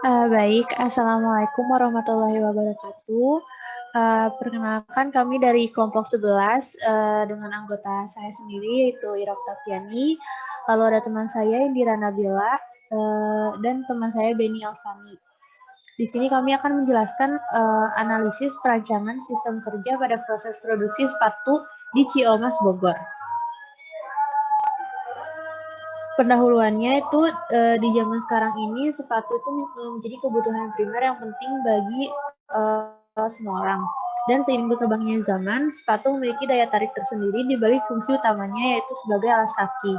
Baik, Assalamualaikum warahmatullahi wabarakatuh. Perkenalkan kami dari kelompok 11 dengan anggota saya sendiri yaitu Irok Tafiani, lalu ada teman saya Indira Nabila, dan teman saya Beni Alfani. Di sini kami akan menjelaskan analisis perancangan sistem kerja pada proses produksi sepatu di Ciomas, Bogor. Pendahuluannya itu di zaman sekarang ini sepatu itu menjadi kebutuhan primer yang penting bagi semua orang. Dan seiring berkembangnya zaman, sepatu memiliki daya tarik tersendiri di balik fungsi utamanya yaitu sebagai alas kaki.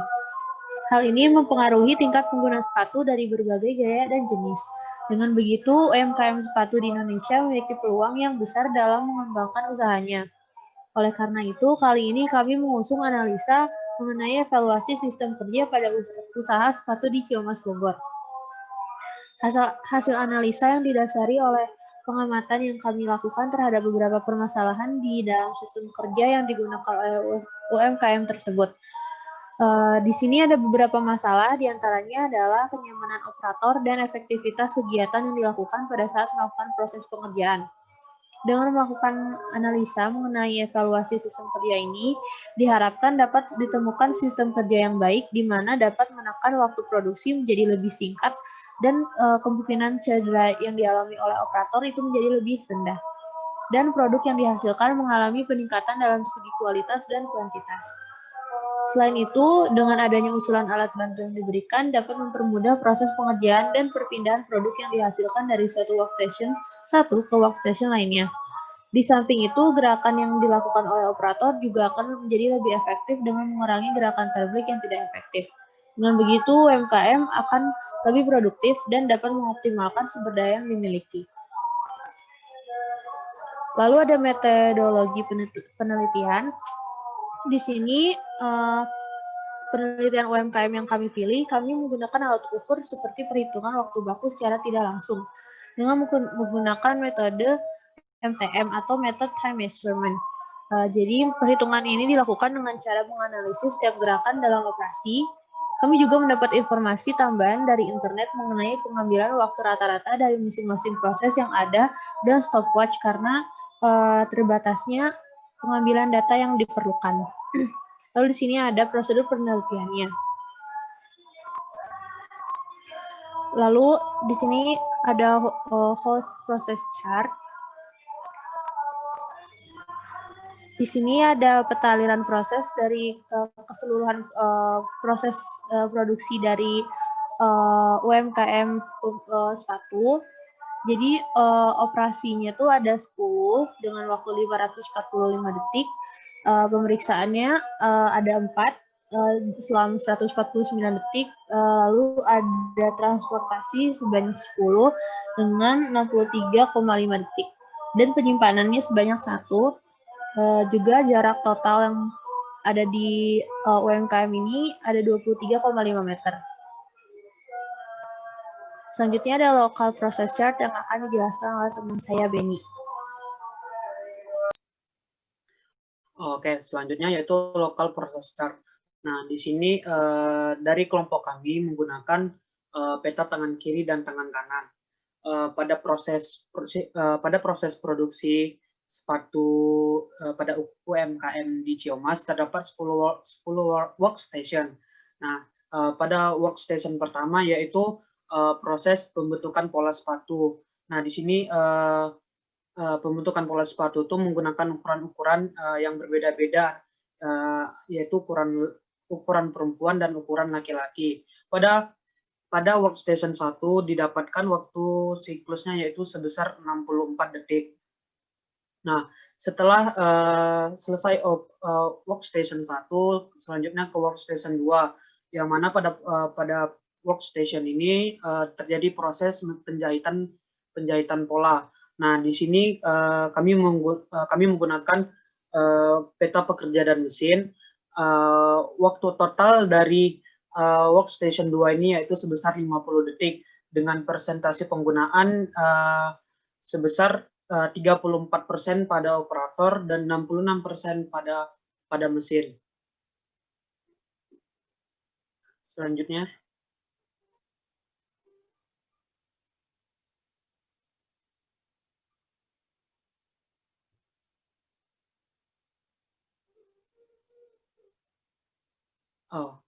Hal ini mempengaruhi tingkat pengguna sepatu dari berbagai gaya dan jenis. Dengan begitu, UMKM sepatu di Indonesia memiliki peluang yang besar dalam mengembangkan usahanya. Oleh karena itu, kali ini kami mengusung analisa mengenai evaluasi sistem kerja pada usaha sepatu di Ciomas Bogor. Hasil analisa yang didasari oleh pengamatan yang kami lakukan terhadap beberapa permasalahan di dalam sistem kerja yang digunakan oleh UMKM tersebut. Di sini ada beberapa masalah, diantaranya adalah kenyamanan operator dan efektivitas kegiatan yang dilakukan pada saat melakukan proses pengerjaan. Dengan melakukan analisa mengenai evaluasi sistem kerja ini, diharapkan dapat ditemukan sistem kerja yang baik di mana dapat menekan waktu produksi menjadi lebih singkat dan kemungkinan cedera yang dialami oleh operator itu menjadi lebih rendah. Dan produk yang dihasilkan mengalami peningkatan dalam segi kualitas dan kuantitas. Selain itu, dengan adanya usulan alat bantu yang diberikan dapat mempermudah proses pengerjaan dan perpindahan produk yang dihasilkan dari suatu workstation satu ke workstation lainnya. Di samping itu, gerakan yang dilakukan oleh operator juga akan menjadi lebih efektif dengan mengurangi gerakan terbalik yang tidak efektif. Dengan begitu, UMKM akan lebih produktif dan dapat mengoptimalkan sumber daya yang dimiliki. Lalu ada metodologi penelitian. Di sini penelitian UMKM yang kami pilih, kami menggunakan alat ukur seperti perhitungan waktu baku secara tidak langsung dengan menggunakan metode MTM atau Method Time Measurement. Jadi perhitungan ini dilakukan dengan cara menganalisis setiap gerakan dalam operasi. Kami juga mendapat informasi tambahan dari internet mengenai pengambilan waktu rata-rata dari mesin-mesin proses yang ada dan stopwatch karena terbatasnya pengambilan data yang diperlukan. Lalu di sini ada prosedur penelitiannya. Lalu di sini ada whole process chart. Di sini ada peta aliran proses dari keseluruhan proses produksi dari UMKM sepatu. Jadi operasinya tuh ada 10 dengan waktu 545 detik. Pemeriksaannya ada 4 selama 149 detik. Lalu ada transportasi sebanyak 10 dengan 63,5 detik. Dan penyimpanannya sebanyak 1. Juga jarak total yang ada di UMKM ini ada 23,5 meter. Selanjutnya ada local process chart yang akan dijelaskan oleh teman saya, Beni. Oke, selanjutnya yaitu local process chart. Nah, di sini dari kelompok kami menggunakan peta tangan kiri dan tangan kanan. Pada proses produksi sepatu pada UMKM di Ciomas terdapat 10 workstation. Nah, pada workstation pertama yaitu proses pembentukan pola sepatu. Nah, di sini pembentukan pola sepatu itu menggunakan ukuran-ukuran yang berbeda-beda, yaitu ukuran perempuan dan ukuran laki-laki. Pada workstation 1 didapatkan waktu siklusnya yaitu sebesar 64 detik. Nah, setelah selesai workstation 1, selanjutnya ke workstation 2, yang mana pada workstation ini terjadi proses penjahitan pola. Nah, di sini kami menggunakan peta pekerja dan mesin. Waktu total dari workstation 2 ini yaitu sebesar 50 detik dengan persentase penggunaan sebesar 34% pada operator dan 66% pada mesin. Selanjutnya.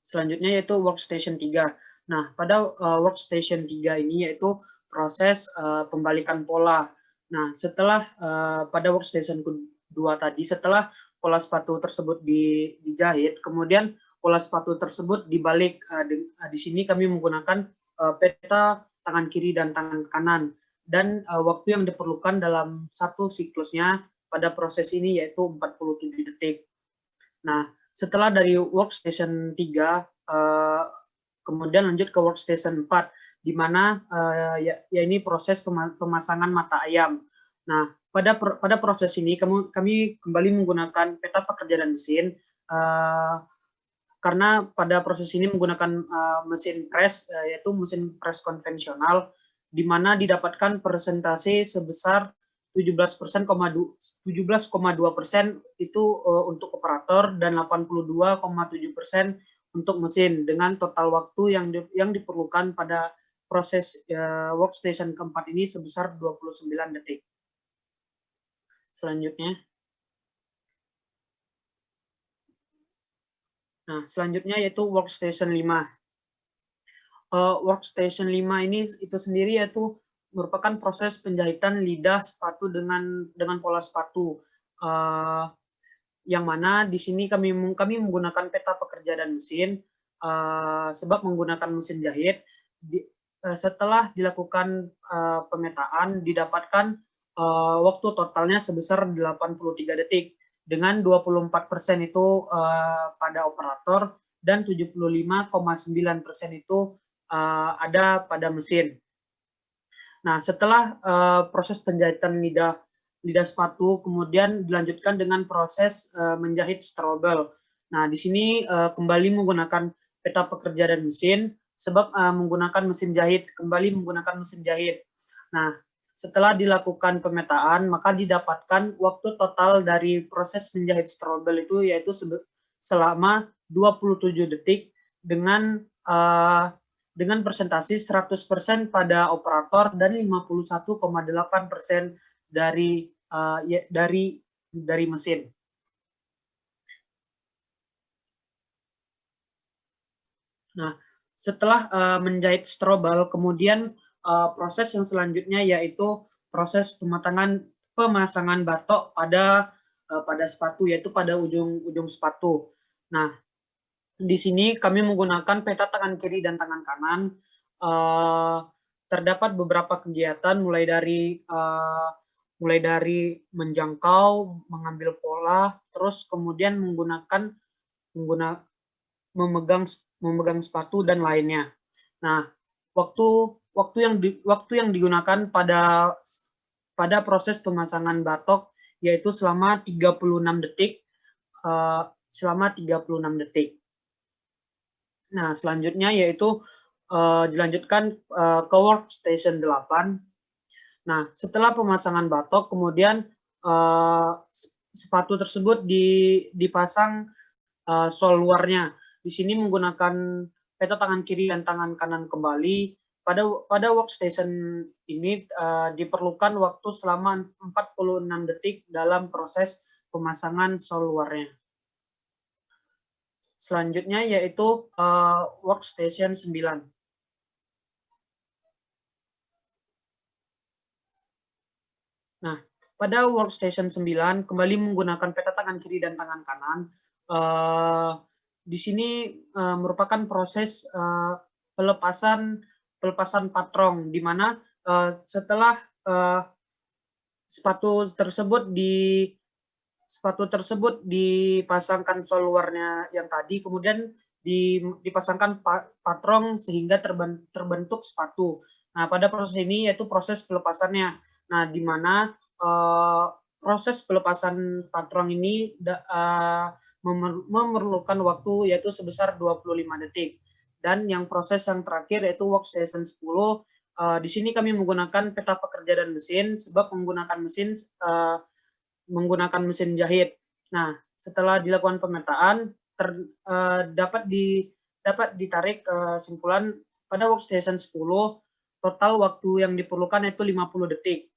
Selanjutnya yaitu workstation 3. Nah, pada workstation 3 ini yaitu proses pembalikan pola. Nah, setelah pada workstation kedua tadi, setelah pola sepatu tersebut dijahit, kemudian pola sepatu tersebut dibalik. Di sini kami menggunakan peta tangan kiri dan tangan kanan. Dan waktu yang diperlukan dalam satu siklusnya pada proses ini yaitu 47 detik. Nah, setelah dari workstation 3, kemudian lanjut ke workstation 4, di mana ya ini proses pemasangan mata ayam. Nah, pada proses ini kami kembali menggunakan peta pekerja dan mesin, karena pada proses ini menggunakan mesin press, yaitu mesin press konvensional, di mana didapatkan persentase sebesar 17,2% itu untuk operator dan 82,7% untuk mesin, dengan total waktu yang diperlukan pada proses workstation keempat ini sebesar 29 detik. Selanjutnya. Nah, selanjutnya yaitu workstation 5. Workstation 5 ini itu sendiri yaitu merupakan proses penjahitan lidah sepatu dengan pola sepatu. Yang mana di sini kami menggunakan peta pekerja dan mesin, sebab menggunakan mesin jahit. Setelah dilakukan pemetaan, didapatkan waktu totalnya sebesar 83 detik, dengan 24% itu pada operator dan 75,9% itu ada pada mesin. Nah, setelah proses penjahitan lidah sepatu, kemudian dilanjutkan dengan proses menjahit strobel. Nah, di sini kembali menggunakan peta pekerja dan mesin, sebab menggunakan mesin jahit, kembali menggunakan mesin jahit. Nah, setelah dilakukan pemetaan, maka didapatkan waktu total dari proses menjahit strobel itu yaitu selama 27 detik dengan persentase 100% pada operator dan 51,8% dari mesin. Nah, setelah menjahit strobel, kemudian proses yang selanjutnya yaitu proses pemasangan batok pada sepatu, yaitu pada ujung sepatu. Nah, di sini kami menggunakan peta tangan kiri dan tangan kanan. Terdapat beberapa kegiatan mulai dari menjangkau, mengambil pola, terus kemudian memegang sepatu dan lainnya. Nah, waktu yang digunakan pada proses pemasangan batok yaitu selama 36 detik. Nah, selanjutnya yaitu dilanjutkan ke workstation 8. Nah, setelah pemasangan batok, kemudian sepatu tersebut dipasang sol luarnya. Di sini menggunakan peta tangan kiri dan tangan kanan kembali. Pada workstation ini diperlukan waktu selama 46 detik dalam proses pemasangan sol luarnya. Selanjutnya yaitu workstation 9. Nah, pada workstation 9 kembali menggunakan peta tangan kiri dan tangan kanan. Di sini merupakan proses pelepasan patrong, di mana setelah sepatu tersebut dipasangkan sol luarnya yang tadi, kemudian dipasangkan patrong sehingga terbentuk sepatu. Nah, pada proses ini yaitu proses pelepasannya. Nah, di mana proses pelepasan patrong ini memerlukan waktu yaitu sebesar 25 detik. Dan yang proses yang terakhir yaitu workstation 10. Di sini kami menggunakan peta pekerja dan mesin, sebab menggunakan mesin jahit. Nah, setelah dilakukan pemetaan, dapat ditarik kesimpulan pada workstation 10, total waktu yang diperlukan itu 50 detik.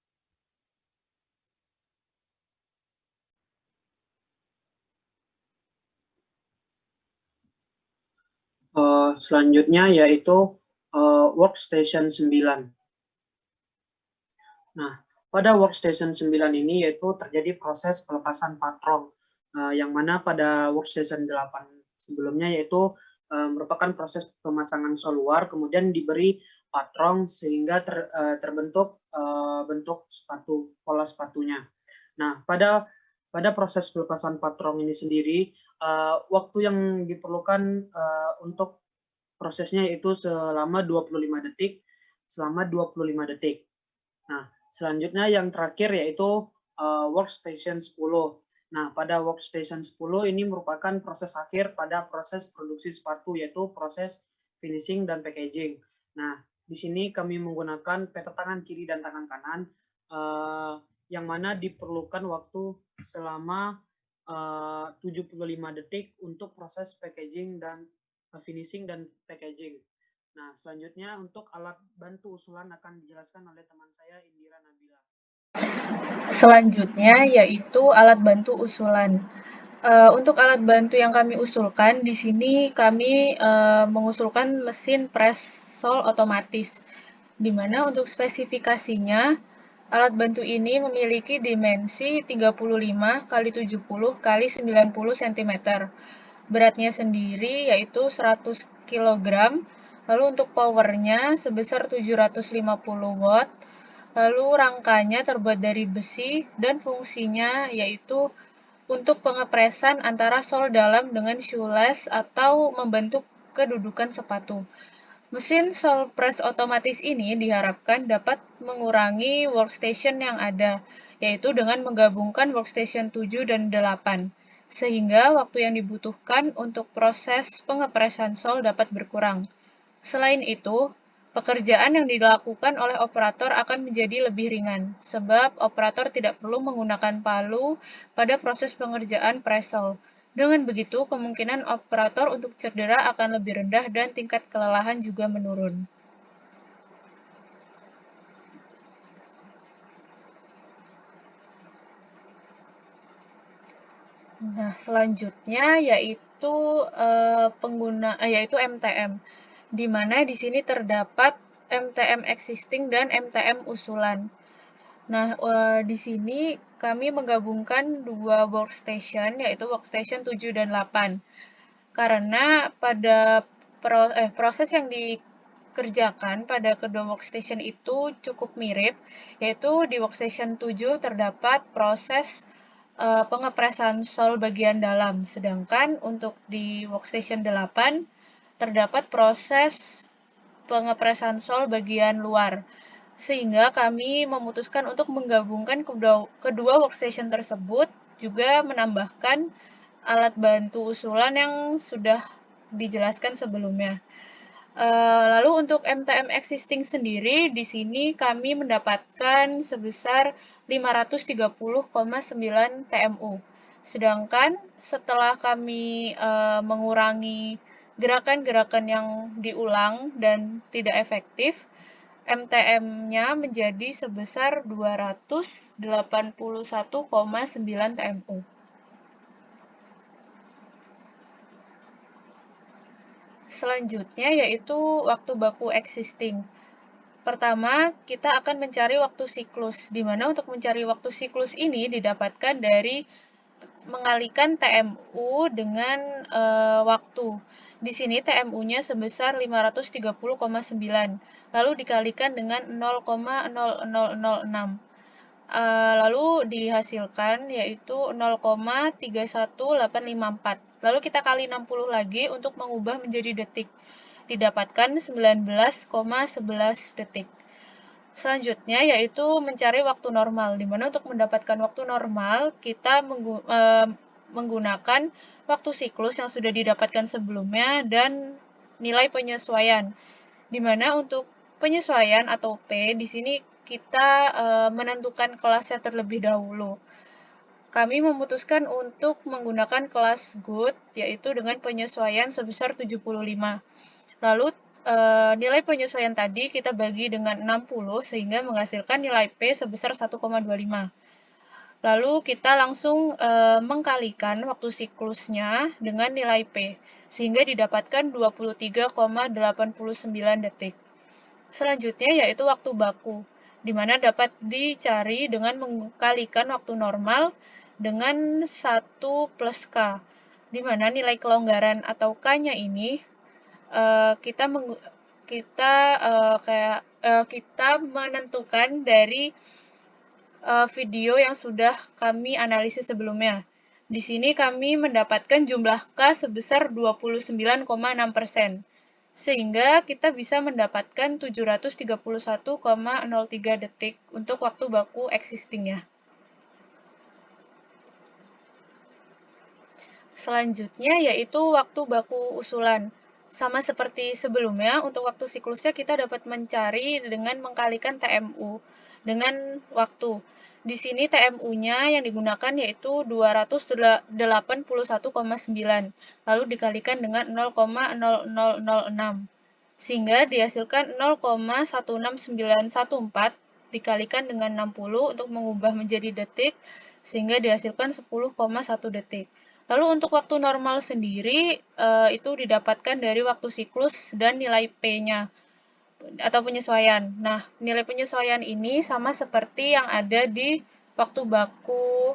selanjutnya yaitu workstation 9. Nah, pada workstation 9 ini yaitu terjadi proses pelepasan patron, yang mana pada workstation 8 sebelumnya yaitu merupakan proses pemasangan sol luar, kemudian diberi patron sehingga terbentuk bentuk sepatu, pola sepatunya. Nah, pada proses pelepasan patron ini sendiri, waktu yang diperlukan untuk prosesnya itu selama 25 detik, selama 25 detik. Nah, selanjutnya yang terakhir yaitu workstation 10. Nah, pada workstation 10 ini merupakan proses akhir pada proses produksi sepatu, yaitu proses finishing dan packaging. Nah, di sini kami menggunakan peta tangan kiri dan tangan kanan, yang mana diperlukan waktu selama 75 detik untuk proses packaging dan finishing dan packaging. Nah, selanjutnya untuk alat bantu usulan akan dijelaskan oleh teman saya Indira Nabila. Selanjutnya yaitu alat bantu usulan. Untuk alat bantu yang kami usulkan, di sini kami mengusulkan mesin press sol otomatis, di mana untuk spesifikasinya, alat bantu ini memiliki dimensi 35 x 70 x 90 cm. Beratnya sendiri yaitu 100 kg, lalu untuk powernya sebesar 750 watt, lalu rangkanya terbuat dari besi dan fungsinya yaitu untuk pengepresan antara sol dalam dengan shoelace atau membentuk kedudukan sepatu. Mesin sol press otomatis ini diharapkan dapat mengurangi workstation yang ada, yaitu dengan menggabungkan workstation 7 dan 8, sehingga waktu yang dibutuhkan untuk proses pengepresan sol dapat berkurang. Selain itu, pekerjaan yang dilakukan oleh operator akan menjadi lebih ringan, sebab operator tidak perlu menggunakan palu pada proses pengerjaan press sol. Dengan begitu, kemungkinan operator untuk cedera akan lebih rendah dan tingkat kelelahan juga menurun. Nah, selanjutnya yaitu MTM, di mana di sini terdapat MTM existing dan MTM usulan. Nah, di sini kami menggabungkan dua workstation, yaitu workstation 7 dan 8. Karena pada proses yang dikerjakan pada kedua workstation itu cukup mirip, yaitu di workstation 7 terdapat proses pengepresan sol bagian dalam, sedangkan untuk di workstation 8 terdapat proses pengepresan sol bagian luar. Sehingga kami memutuskan untuk menggabungkan kedua workstation tersebut, juga menambahkan alat bantu usulan yang sudah dijelaskan sebelumnya. Lalu untuk MTM existing sendiri, di sini kami mendapatkan sebesar 530,9 TMU. Sedangkan setelah kami mengurangi gerakan-gerakan yang diulang dan tidak efektif, MTM-nya menjadi sebesar 281,9 TMU. Selanjutnya yaitu waktu baku existing. Pertama, kita akan mencari waktu siklus, di mana untuk mencari waktu siklus ini didapatkan dari mengalikan TMU dengan waktu. Di sini TMU-nya sebesar 530,9, lalu dikalikan dengan 0,0006. Lalu dihasilkan yaitu 0,31854. Lalu kita kali 60 lagi untuk mengubah menjadi detik. Didapatkan 19,11 detik. Selanjutnya yaitu mencari waktu normal, di mana untuk mendapatkan waktu normal kita menggunakan waktu siklus yang sudah didapatkan sebelumnya dan nilai penyesuaian. Di mana untuk penyesuaian atau P di sini kita menentukan kelasnya terlebih dahulu. Kami memutuskan untuk menggunakan kelas good, yaitu dengan penyesuaian sebesar 75. Lalu nilai penyesuaian tadi kita bagi dengan 60 sehingga menghasilkan nilai P sebesar 1,25. Lalu kita langsung mengkalikan waktu siklusnya dengan nilai P, sehingga didapatkan 23,89 detik. Selanjutnya yaitu waktu baku, di mana dapat dicari dengan mengkalikan waktu normal dengan 1 plus K, di mana nilai kelonggaran atau K-nya ini kita menentukan dari video yang sudah kami analisis sebelumnya. Di sini kami mendapatkan jumlah K sebesar 29,6%, sehingga kita bisa mendapatkan 731,03 detik untuk waktu baku existingnya. Selanjutnya yaitu waktu baku usulan. Sama seperti sebelumnya, untuk waktu siklusnya kita dapat mencari dengan mengkalikan TMU dengan waktu. Di sini TMU-nya yang digunakan yaitu 281,9, lalu dikalikan dengan 0,0006, sehingga dihasilkan 0,16914 dikalikan dengan 60 untuk mengubah menjadi detik, sehingga dihasilkan 10,1 detik. Lalu untuk waktu normal sendiri, itu didapatkan dari waktu siklus dan nilai P-nya, atau penyesuaian. Nah, nilai penyesuaian ini sama seperti yang ada di waktu baku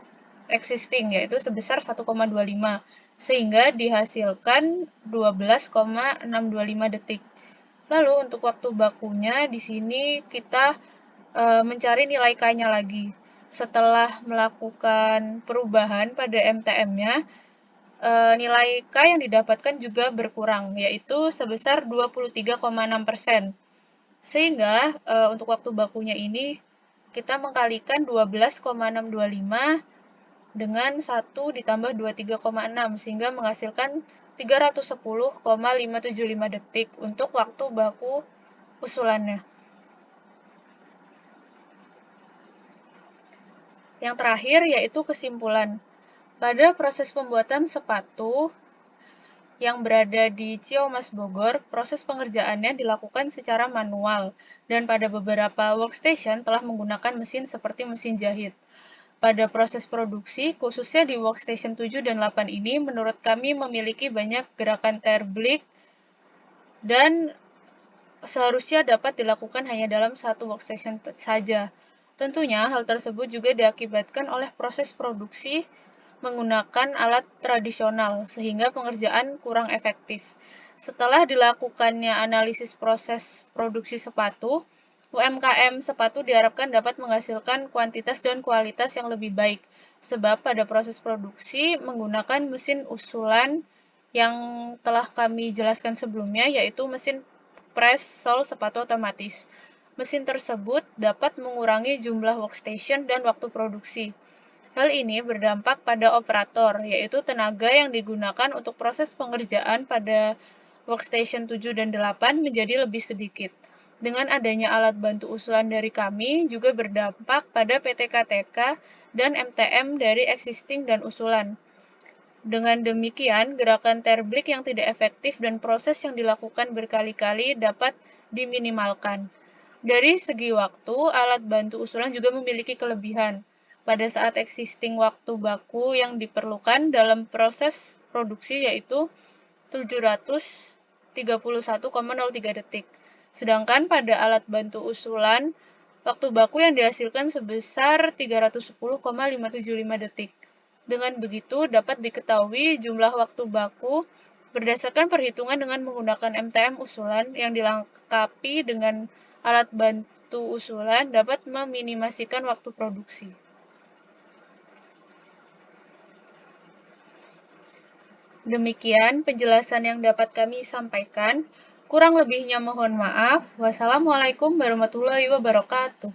existing, yaitu sebesar 1,25, sehingga dihasilkan 12,625 detik. Lalu untuk waktu bakunya, di sini kita mencari nilai K-nya lagi. Setelah melakukan perubahan pada MTM-nya, nilai K yang didapatkan juga berkurang, yaitu sebesar 23,6%. Sehingga untuk waktu bakunya ini kita mengkalikan 12,625 dengan 1 ditambah 23,6 sehingga menghasilkan 310,575 detik untuk waktu baku usulannya. Yang terakhir yaitu kesimpulan. Pada proses pembuatan sepatu yang berada di Ciamas Bogor, proses pengerjaannya dilakukan secara manual, dan pada beberapa workstation telah menggunakan mesin seperti mesin jahit. Pada proses produksi, khususnya di workstation 7 dan 8 ini, menurut kami memiliki banyak gerakan terbalik, dan seharusnya dapat dilakukan hanya dalam satu workstation saja. Tentunya, hal tersebut juga diakibatkan oleh proses produksi menggunakan alat tradisional, sehingga pengerjaan kurang efektif. Setelah dilakukannya analisis proses produksi sepatu, UMKM sepatu diharapkan dapat menghasilkan kuantitas dan kualitas yang lebih baik, sebab pada proses produksi menggunakan mesin usulan yang telah kami jelaskan sebelumnya, yaitu mesin press sol sepatu otomatis. Mesin tersebut dapat mengurangi jumlah workstation dan waktu produksi. Hal ini berdampak pada operator, yaitu tenaga yang digunakan untuk proses pengerjaan pada workstation 7 dan 8 menjadi lebih sedikit. Dengan adanya alat bantu usulan dari kami, juga berdampak pada PTKTK dan MTM dari existing dan usulan. Dengan demikian, gerakan terbalik yang tidak efektif dan proses yang dilakukan berkali-kali dapat diminimalkan. Dari segi waktu, alat bantu usulan juga memiliki kelebihan. Pada saat existing waktu baku yang diperlukan dalam proses produksi yaitu 731,03 detik. Sedangkan pada alat bantu usulan, waktu baku yang dihasilkan sebesar 310,575 detik. Dengan begitu, dapat diketahui jumlah waktu baku berdasarkan perhitungan dengan menggunakan MTM usulan yang dilengkapi dengan alat bantu usulan dapat meminimasikan waktu produksi. Demikian penjelasan yang dapat kami sampaikan. Kurang lebihnya mohon maaf. Wassalamualaikum warahmatullahi wabarakatuh.